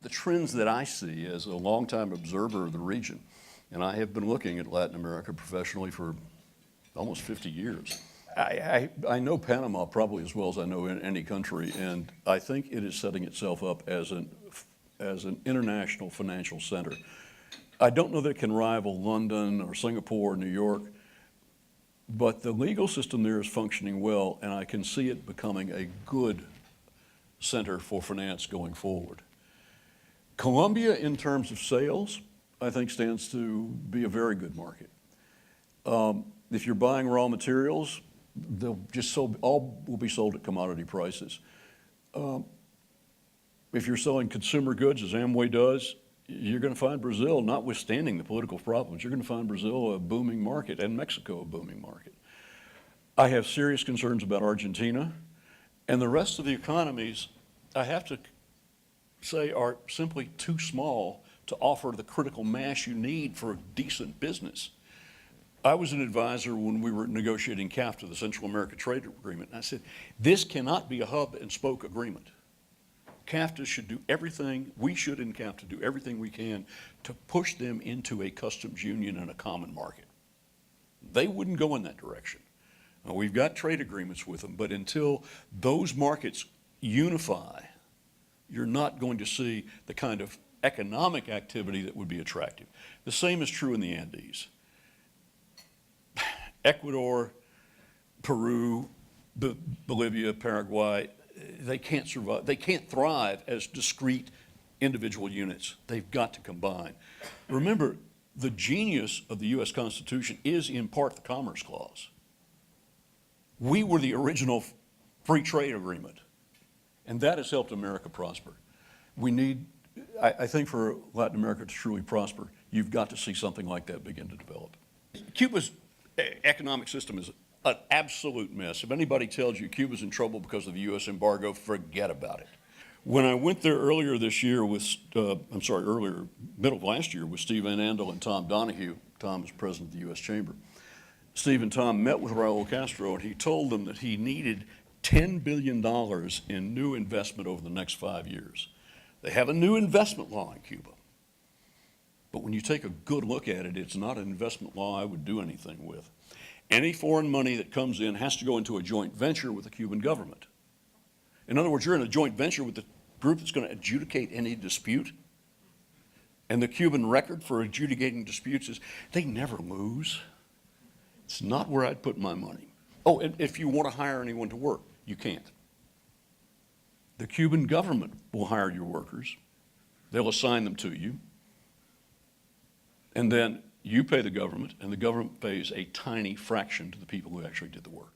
the trends that I see as a longtime observer of the region, and I have been looking at Latin America professionally for almost 50 years. I know Panama probably as well as I know in any country, and I think it is setting itself up as an international financial center. I don't know that it can rival London or Singapore or New York, but the legal system there is functioning well, and I can see it becoming a good center for finance going forward. Colombia, in terms of sales, I think stands to be a very good market. If you're buying raw materials, they'll just all will be sold at commodity prices. If you're selling consumer goods, as Amway does, you're going to find Brazil, notwithstanding the political problems, you're going to find Brazil a booming market and Mexico a booming market. I have serious concerns about Argentina, and the rest of the economies, I have to say, are simply too small to offer the critical mass you need for a decent business. I was an advisor when we were negotiating CAFTA, the Central America Trade Agreement, and I said, this cannot be a hub and spoke agreement. CAFTA should do everything, we should in CAFTA do everything we can to push them into a customs union and a common market. They wouldn't go in that direction. Now, we've got trade agreements with them, but until those markets unify, you're not going to see the kind of economic activity that would be attractive. The same is true in the Andes. Ecuador, Peru, Bolivia, Paraguay, they can't survive, they can't thrive as discrete individual units. They've got to combine. Remember, the genius of the U.S. Constitution is in part the Commerce Clause. We were the original free trade agreement, and that has helped America prosper. We need, I think for Latin America to truly prosper, you've got to see something like that begin to develop. Cuba's economic system is an absolute mess. If anybody tells you Cuba's in trouble because of the U.S. embargo, forget about it. When I went there earlier this year with, middle of last year with Steve Van Andel and Tom Donahue, Tom is president of the U.S. Chamber. Steve and Tom met with Raul Castro, and he told them that he needed $10 billion in new investment over the next 5 years. They have a new investment law in Cuba. But when you take a good look at it, it's not an investment law I would do anything with. Any foreign money that comes in has to go into a joint venture with the Cuban government. In other words, you're in a joint venture with the group that's going to adjudicate any dispute. And the Cuban record for adjudicating disputes is they never lose. It's not where I'd put my money. Oh, and if you want to hire anyone to work, you can't. The Cuban government will hire your workers. They'll assign them to you. And then you pay the government, and the government pays a tiny fraction to the people who actually did the work.